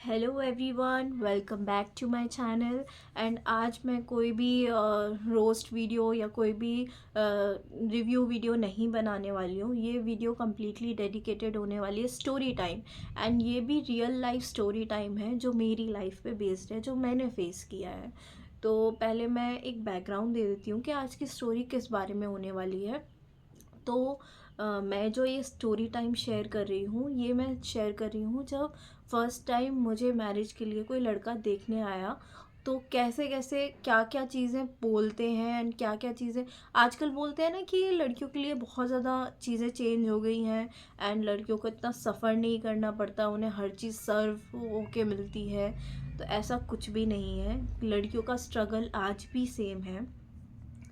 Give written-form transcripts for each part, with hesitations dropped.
Hello everyone, welcome back to my channel. And आज मैं कोई भी रोस्ट वीडियो या कोई भी रिव्यू वीडियो नहीं बनाने वाली हूँ। ये वीडियो कम्प्लीटली डेडिकेटेड होने वाली है स्टोरी टाइम। एंड ये भी रियल लाइफ स्टोरी टाइम है जो मेरी लाइफ पे बेस्ड है, जो मैंने फेस किया है। तो पहले मैं एक बैकग्राउंड दे देती हूँ कि आज की स्टोरी किस बारे में होने वाली है। तो मैं जो ये स्टोरी टाइम शेयर कर रही हूँ, ये मैं शेयर कर रही हूँ जब फर्स्ट टाइम मुझे मैरिज के लिए कोई लड़का देखने आया। तो कैसे कैसे क्या क्या चीज़ें बोलते हैं एंड क्या क्या चीज़ें आजकल बोलते हैं ना कि लड़कियों के लिए बहुत ज़्यादा चीज़ें चेंज हो गई हैं। एंड लड़कियों को इतना सफ़र नहीं करना पड़ता, उन्हें हर चीज़ सर्व होके मिलती है। तो ऐसा कुछ भी नहीं है, लड़कियों का स्ट्रगल आज भी सेम है।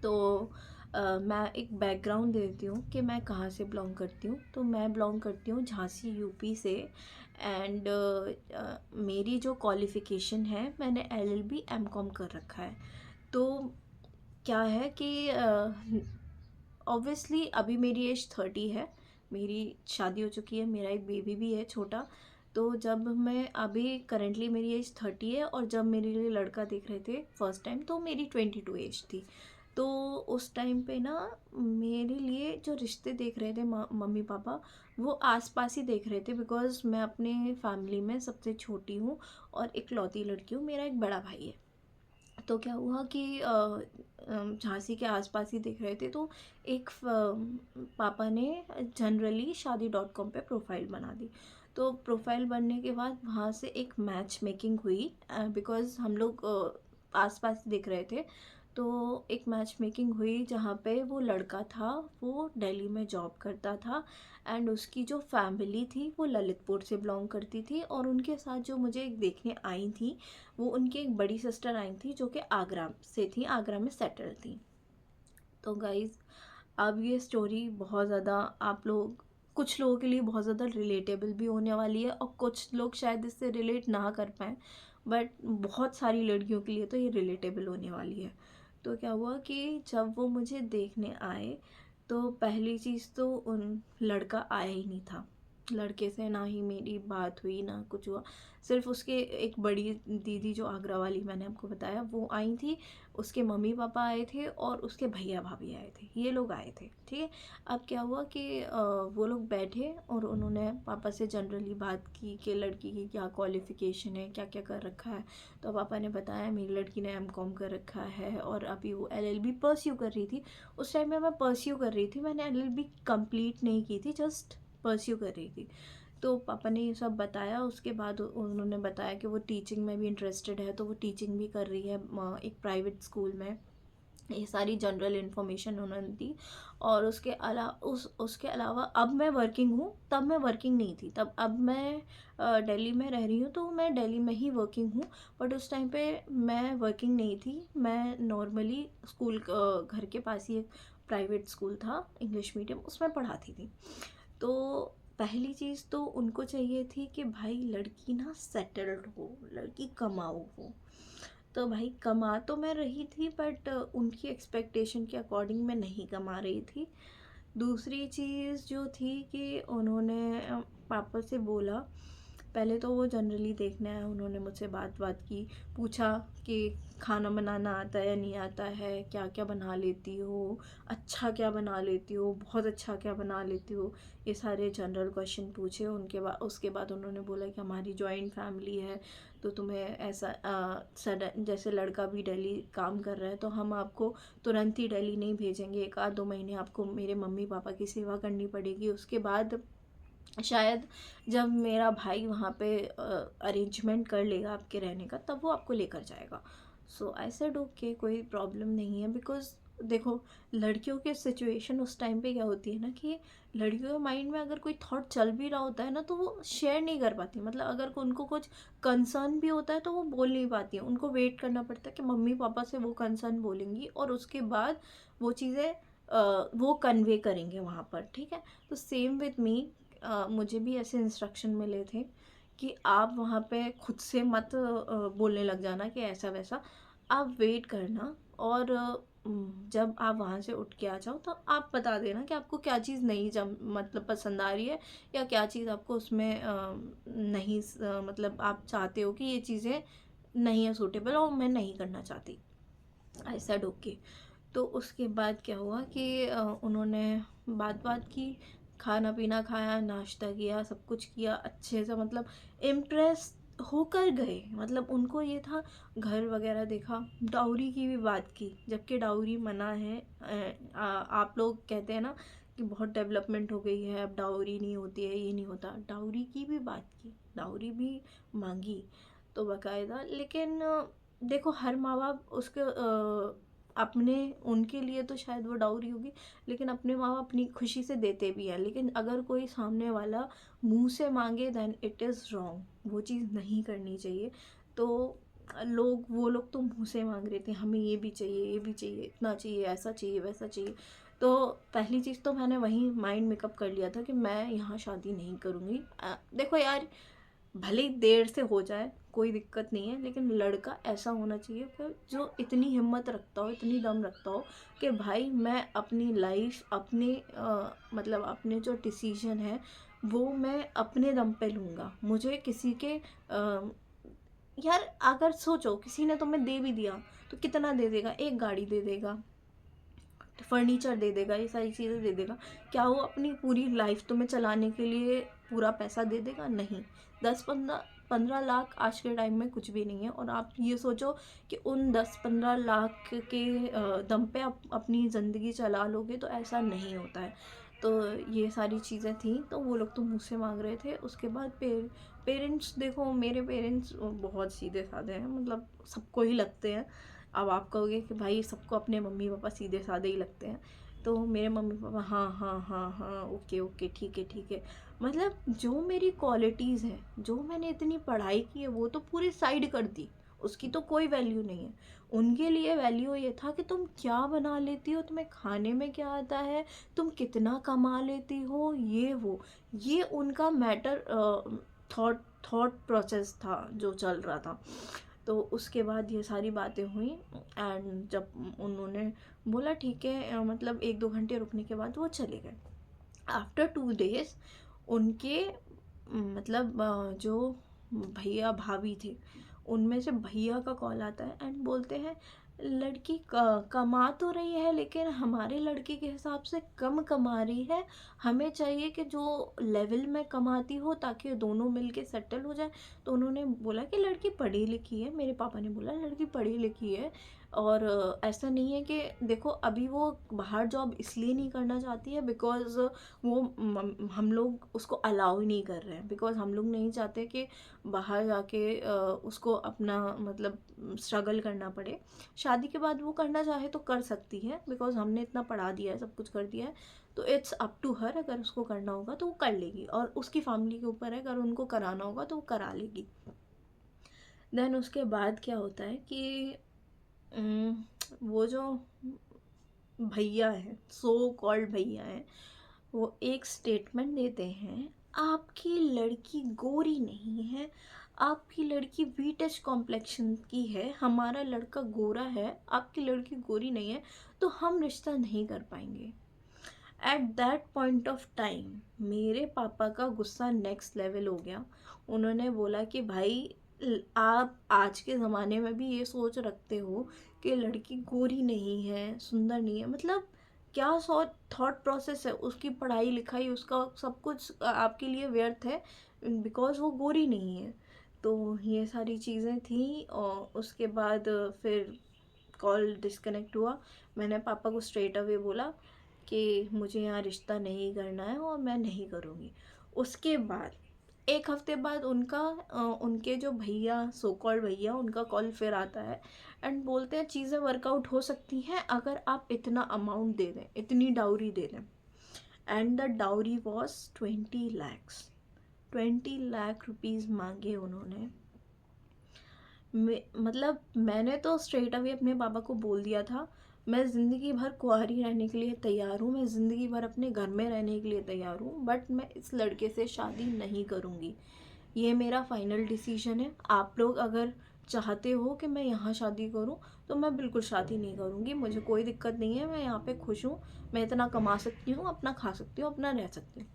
तो मैं एक बैकग्राउंड दे देती हूँ कि मैं कहाँ से बिलोंग करती हूँ। तो मैं बिलोंग करती हूँ झांसी यूपी से। एंड मेरी जो क्वालिफ़िकेशन है, मैंने एलएलबी एमकॉम कर रखा है। तो क्या है कि ऑब्वियसली अभी मेरी एज 30 है, मेरी शादी हो चुकी है, मेरा एक बेबी भी है छोटा। तो जब मैं अभी करेंटली मेरी एज 30 है, और जब मेरे लिए लड़का देख रहे थे फर्स्ट टाइम तो मेरी 22 एज थी। तो उस टाइम पे ना मेरे लिए जो रिश्ते देख रहे थे मम्मी पापा, वो आसपास ही देख रहे थे, बिकॉज़ मैं अपने फैमिली में सबसे छोटी हूँ और इकलौती लड़की हूँ। मेरा एक बड़ा भाई है। तो क्या हुआ कि झांसी के आसपास ही देख रहे थे। तो एक पापा ने जनरली शादी.com पे प्रोफाइल बना दी। तो प्रोफाइल बनने के बाद वहाँ से एक मैच मेकिंग हुई, बिकॉज़ हम लोग आसपास ही देख रहे थे। तो एक मैच मेकिंग हुई जहाँ पे वो लड़का था, वो दिल्ली में जॉब करता था। एंड उसकी जो फैमिली थी वो ललितपुर से बिलोंग करती थी, और उनके साथ जो मुझे देखने आई थी, वो उनकी एक बड़ी सिस्टर आई थी जो कि आगरा से थी, आगरा में सेटल थी। तो गाइज़, अब ये स्टोरी बहुत ज़्यादा आप लोग कुछ लोगों के लिए बहुत ज़्यादा रिलेटेबल भी होने वाली है, और कुछ लोग शायद इससे रिलेट ना कर पाएँ, बट बहुत सारी लड़कियों के लिए तो ये रिलेटेबल होने वाली है। तो क्या हुआ कि जब वो मुझे देखने आए, तो पहली चीज़ तो उन लड़का आया ही नहीं था। लड़के से ना ही मेरी बात हुई ना कुछ हुआ। सिर्फ उसके एक बड़ी दीदी जो आगरा वाली मैंने आपको बताया, वो आई थी, उसके मम्मी पापा आए थे, और उसके भैया भाभी आए थे, ये लोग आए थे। ठीक है। अब क्या हुआ कि वो लोग बैठे और उन्होंने पापा से जनरली बात की कि लड़की की क्या क्वालिफ़िकेशन है, क्या क्या कर रखा है। तो पापा ने बताया मेरी लड़की ने एमकॉम कर रखा है, और अभी वो एलएलबी परस्यू कर रही थी। उस टाइम में मैं परस्यू कर रही थी, मैंने एलएलबी कंप्लीट नहीं की थी, जस्ट परस्यू कर रही थी। तो पापा ने ये सब बताया। उसके बाद उन्होंने बताया कि वो टीचिंग में भी इंटरेस्टेड है, तो वो टीचिंग भी कर रही है एक प्राइवेट स्कूल में। ये सारी जनरल इन्फॉर्मेशन उन्होंने दी। और उसके अलावा अब मैं वर्किंग हूँ, तब मैं वर्किंग नहीं थी। तब अब मैं दिल्ली में रह रही हूँ, तो मैं दिल्ली में ही वर्किंग हूँ। बट उस टाइम पे मैं वर्किंग नहीं थी, मैं नॉर्मली स्कूल घर के पास ही एक प्राइवेट स्कूल था इंग्लिश मीडियम, उसमें पढ़ाती थी। तो पहली चीज़ तो उनको चाहिए थी कि भाई लड़की ना सेटल्ड हो, लड़की कमाऊ हो। तो भाई कमा तो मैं रही थी, बट उनकी एक्सपेक्टेशन के अकॉर्डिंग मैं नहीं कमा रही थी। दूसरी चीज़ जो थी कि उन्होंने पापा से बोला, पहले तो वो जनरली देखने आए, उन्होंने मुझसे बात की, पूछा कि खाना बनाना आता है या नहीं आता है, क्या क्या बना लेती हो, अच्छा क्या बना लेती हो, बहुत अच्छा क्या बना लेती हो। ये सारे जनरल क्वेश्चन पूछे। उनके बाद उसके बाद उन्होंने बोला कि हमारी जॉइंट फैमिली है, तो तुम्हें ऐसा सडन जैसे लड़का भी दिल्ली काम कर रहा है, तो हम आपको तुरंत ही दिल्ली नहीं भेजेंगे, एक आध दो महीने आपको मेरे मम्मी पापा की सेवा करनी पड़ेगी। उसके बाद शायद जब मेरा भाई वहाँ पे अरेंजमेंट कर लेगा आपके रहने का, तब वो आपको लेकर जाएगा। सो आई सेड ओके, कोई प्रॉब्लम नहीं है। बिकॉज देखो, लड़कियों के सिचुएशन उस टाइम पे क्या होती है ना, कि लड़कियों के माइंड में अगर कोई थॉट चल भी रहा होता है ना, तो वो शेयर नहीं कर पाती। मतलब अगर उनको कुछ कंसर्न भी होता है तो वो बोल नहीं पाती हैं, उनको वेट करना पड़ता है कि मम्मी पापा से वो कंसर्न बोलेंगी, और उसके बाद वो चीज़ें वो कन्वे करेंगे वहाँ पर। ठीक है। तो सेम विद मी, मुझे भी ऐसे इंस्ट्रक्शन मिले थे कि आप वहाँ पे खुद से मत बोलने लग जाना कि ऐसा वैसा, आप वेट करना। और जब आप वहाँ से उठ के आ जाओ तो आप बता देना कि आपको क्या चीज़ नहीं मतलब पसंद आ रही है, या क्या चीज़ आपको उसमें नहीं मतलब आप चाहते हो कि ये चीज़ें नहीं है सूटेबल और मैं नहीं करना चाहती। I said okay. तो उसके बाद क्या हुआ कि उन्होंने बात बात की, खाना पीना खाया, नाश्ता किया, सब कुछ किया अच्छे से, मतलब इम्प्रेस होकर गए। मतलब उनको ये था, घर वगैरह देखा, डाउरी की भी बात की, जबकि डाउरी मना है। आप लोग कहते हैं ना कि बहुत डेवलपमेंट हो गई है, अब डाउरी नहीं होती है, ये नहीं होता, डाउरी की भी बात की, डाउरी भी मांगी तो बाकायदा। लेकिन देखो हर माँ बाप उसके अपने उनके लिए तो शायद वो डाउरी होगी, लेकिन अपने माँ बाप अपनी खुशी से देते भी हैं। लेकिन अगर कोई सामने वाला मुंह से मांगे देन इट इज़ रॉन्ग, वो चीज़ नहीं करनी चाहिए। तो वो लोग तो मुंह से मांग रहे थे, हमें ये भी चाहिए, ये भी चाहिए, इतना चाहिए, ऐसा चाहिए, वैसा चाहिए। तो पहली चीज़ तो मैंने वहीं माइंड मेकअप कर लिया था कि मैं यहाँ शादी नहीं करूँगी। देखो यार, भले ही देर से हो जाए कोई दिक्कत नहीं है, लेकिन लड़का ऐसा होना चाहिए कि जो इतनी हिम्मत रखता हो, इतनी दम रखता हो कि भाई मैं अपनी लाइफ, अपने मतलब अपने जो डिसीजन है वो मैं अपने दम पे लूँगा। मुझे किसी के यार अगर सोचो किसी ने तुम्हें दे भी दिया तो कितना दे देगा? एक गाड़ी दे देगा, फर्नीचर दे देगा, ये सारी चीज़ें दे देगा। क्या वो अपनी पूरी लाइफ तुम्हें चलाने के लिए पूरा पैसा दे देगा? नहीं। 10-15 लाख आज के टाइम में कुछ भी नहीं है। और आप ये सोचो कि उन 10-15 लाख के दम पे आप अपनी ज़िंदगी चला लोगे, तो ऐसा नहीं होता है। तो ये सारी चीज़ें थी, तो वो लोग तो मुझसे मांग रहे थे। उसके बाद पेरेंट्स, देखो मेरे पेरेंट्स बहुत सीधे साधे हैं, मतलब सबको ही लगते हैं। अब आप कहोगे कि भाई सबको अपने मम्मी पापा सीधे साधे ही लगते हैं, तो मेरे मम्मी पापा हाँ हाँ हाँ हाँ, ओके ओके, ठीक है ठीक है। मतलब जो मेरी क्वालिटीज़ हैं, जो मैंने इतनी पढ़ाई की है, वो तो पूरी साइड कर दी, उसकी तो कोई वैल्यू नहीं है। उनके लिए वैल्यू ये था कि तुम क्या बना लेती हो, तुम्हें खाने में क्या आता है, तुम कितना कमा लेती हो, ये उनका मैटर, थॉट थॉट प्रोसेस था जो चल रहा था। तो उसके बाद ये सारी बातें हुई, एंड जब उन्होंने बोला ठीक है, मतलब 1-2 घंटे रुकने के बाद वो चले गए। आफ्टर 2 डेज उनके मतलब जो भैया भाभी थे, उनमें से भैया का कॉल आता है एंड बोलते हैं लड़की कमा तो रही है, लेकिन हमारे लड़के के हिसाब से कम कमा रही है। हमें चाहिए कि जो लेवल में कमाती हो, ताकि दोनों मिलके सेटल हो जाए। तो उन्होंने बोला कि लड़की पढ़ी लिखी है, मेरे पापा ने बोला लड़की पढ़ी लिखी है, और ऐसा नहीं है कि देखो अभी वो बाहर जॉब इसलिए नहीं करना चाहती है बिकॉज़ वो हम लोग उसको अलाउ ही नहीं कर रहे हैं, बिकॉज़ हम लोग नहीं चाहते कि बाहर जाके उसको अपना मतलब स्ट्रगल करना पड़े। शादी के बाद वो करना चाहे तो कर सकती है, बिकॉज़ हमने इतना पढ़ा दिया है, सब कुछ कर दिया है। तो इट्स अप टू हर, अगर उसको करना होगा तो वो कर लेगी, और उसकी फैमिली के ऊपर है, अगर उनको कराना होगा तो वो करा लेगी। देन उसके बाद क्या होता है कि वो जो भैया हैं, सो कॉल्ड भैया हैं, वो एक स्टेटमेंट देते हैं, आपकी लड़की गोरी नहीं है, आपकी लड़की वीटिश कॉम्प्लेक्शन की है, हमारा लड़का गोरा है, आपकी लड़की गोरी नहीं है, तो हम रिश्ता नहीं कर पाएंगे। At that point of time मेरे पापा का गुस्सा नेक्स्ट लेवल हो गया। उन्होंने बोला कि भाई आप आज के ज़माने में भी ये सोच रखते हो कि लड़की गोरी नहीं है, सुंदर नहीं है, मतलब क्या सौ थॉट प्रोसेस है, उसकी पढ़ाई लिखाई, उसका सब कुछ आपके लिए व्यर्थ है बिकॉज़ वो गोरी नहीं है। तो ये सारी चीज़ें थी, और उसके बाद फिर कॉल डिस्कनेक्ट हुआ। मैंने पापा को स्ट्रेट अवे बोला कि मुझे यहाँ रिश्ता नहीं करना है और मैं नहीं करूँगी। उसके बाद 1 हफ्ते बाद उनके जो भैया, सो कॉल्ड भैया, उनका कॉल फिर आता है एंड बोलते हैं चीज़ें वर्कआउट हो सकती हैं अगर आप इतना अमाउंट दे दें, इतनी डाउरी दे दें। And the dowry was 20 lakhs, 20 lakh rupees मांगे उन्होंने। मतलब मैंने तो स्ट्रेट अवे अपने पापा को बोल दिया था, मैं ज़िंदगी भर कुंवारी रहने के लिए तैयार हूँ, मैं ज़िंदगी भर अपने घर में रहने के लिए तैयार हूँ, बट मैं इस लड़के से शादी नहीं करूँगी। ये मेरा फाइनल डिसीजन है। आप लोग अगर चाहते हो कि मैं यहाँ शादी करूँ तो मैं बिल्कुल शादी नहीं करूँगी, मुझे कोई दिक्कत नहीं है, मैं यहाँ पे खुश हूँ, मैं इतना कमा सकती हूँ, अपना खा सकती हूँ, अपना रह सकती हूँ।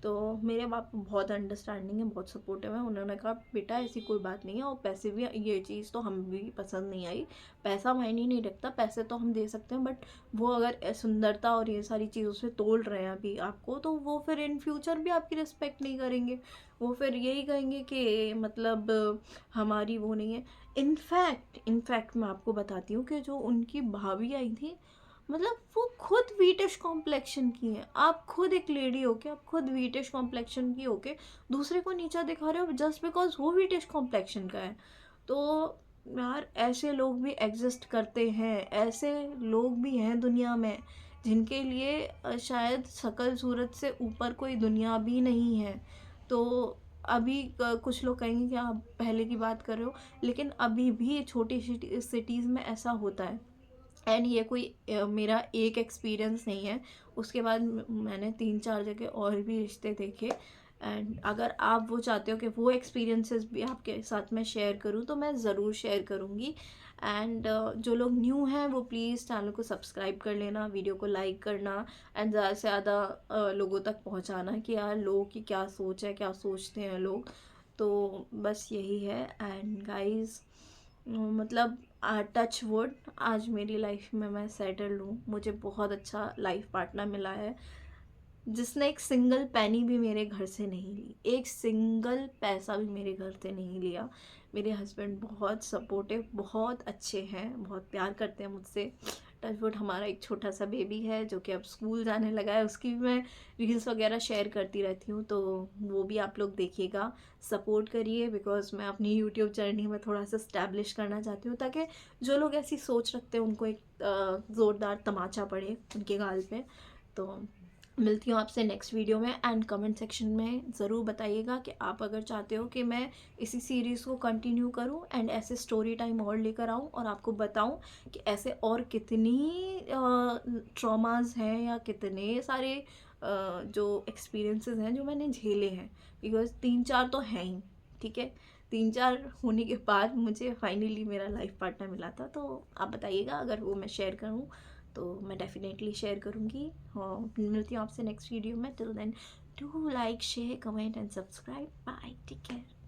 तो मेरे बाप बहुत अंडरस्टैंडिंग है, बहुत सपोर्टिव है। उन्होंने कहा बेटा ऐसी कोई बात नहीं है, और पैसे भी, ये चीज़ तो हमें भी पसंद नहीं आई, पैसा मायने नहीं रखता, पैसे तो हम दे सकते हैं, बट वो अगर सुंदरता और ये सारी चीज़ों से तोल रहे हैं अभी आपको, तो वो फिर इन फ्यूचर भी आपकी रिस्पेक्ट नहीं करेंगे। वो फिर यही कहेंगे कि मतलब हमारी वो नहीं है। इनफैक्ट मैं आपको बताती हूँ कि जो उनकी भाभी आई थी, मतलब वो खुद वीटिश कॉम्प्लेक्शन की है। आप खुद एक लेडी होके, आप खुद वीटिश कॉम्प्लेक्शन की होके दूसरे को नीचा दिखा रहे हो जस्ट बिकॉज वो वीटिश कॉम्प्लेक्शन का है। तो यार ऐसे लोग भी एग्जिस्ट करते हैं, ऐसे लोग भी हैं दुनिया में जिनके लिए शायद शक्ल सूरत से ऊपर कोई दुनिया भी नहीं है। तो अभी कुछ लोग कहेंगे कि आप पहले की बात कर रहे हो, लेकिन अभी भी छोटी सिटीज़ में ऐसा होता है। एंड ये कोई मेरा एक एक्सपीरियंस नहीं है, उसके बाद मैंने 3-4 जगह और भी रिश्ते देखे। एंड अगर आप वो चाहते हो कि वो एक्सपीरियंसेस भी आपके साथ मैं शेयर करूँ तो मैं ज़रूर शेयर करूँगी। एंड जो लोग न्यू हैं वो प्लीज़ चैनल को सब्सक्राइब कर लेना, वीडियो को लाइक करना, एंड ज़्यादा से ज़्यादा लोगों तक पहुँचाना कि यार लोगों की क्या सोच है, क्या सोचते हैं लोग। तो बस यही है। एंड गाइस, मतलब टच वुड, आज मेरी लाइफ में मैं सेटल्ड हूँ, मुझे बहुत अच्छा लाइफ पार्टनर मिला है जिसने एक सिंगल पैनी भी मेरे घर से नहीं ली, एक सिंगल पैसा भी मेरे घर से नहीं लिया। मेरे हस्बैंड बहुत सपोर्टिव, बहुत अच्छे हैं, बहुत प्यार करते हैं मुझसे। टचवुड, हमारा एक छोटा सा बेबी है जो कि अब स्कूल जाने लगा है, उसकी भी मैं रील्स वगैरह शेयर करती रहती हूँ, तो वो भी आप लोग देखिएगा, सपोर्ट करिए, बिकॉज मैं अपनी यूट्यूब जर्नी में थोड़ा सा स्टैब्लिश करना चाहती हूँ, ताकि जो लोग ऐसी सोच रखते हैं उनको एक ज़ोरदार तमाचा पड़े उनके गाल पे। तो मिलती हूँ आपसे नेक्स्ट वीडियो में। एंड कमेंट सेक्शन में ज़रूर बताइएगा कि आप अगर चाहते हो कि मैं इसी सीरीज़ को कंटिन्यू करूँ एंड ऐसे स्टोरी टाइम और लेकर आऊँ और आपको बताऊँ कि ऐसे और कितनी ट्रॉमास हैं या कितने सारे जो एक्सपीरियंसेस हैं जो मैंने झेले हैं, बिकॉज 3-4 तो हैं ही, ठीक है। 3-4 होने के बाद मुझे फाइनली मेरा लाइफ पार्टनर मिला था। तो आप बताइएगा अगर वो मैं शेयर करूँ तो मैं डेफिनेटली शेयर करूँगी। हाँ, मिलती हूँ आपसे नेक्स्ट वीडियो में। Till then do like, share, comment and subscribe. Bye, take care.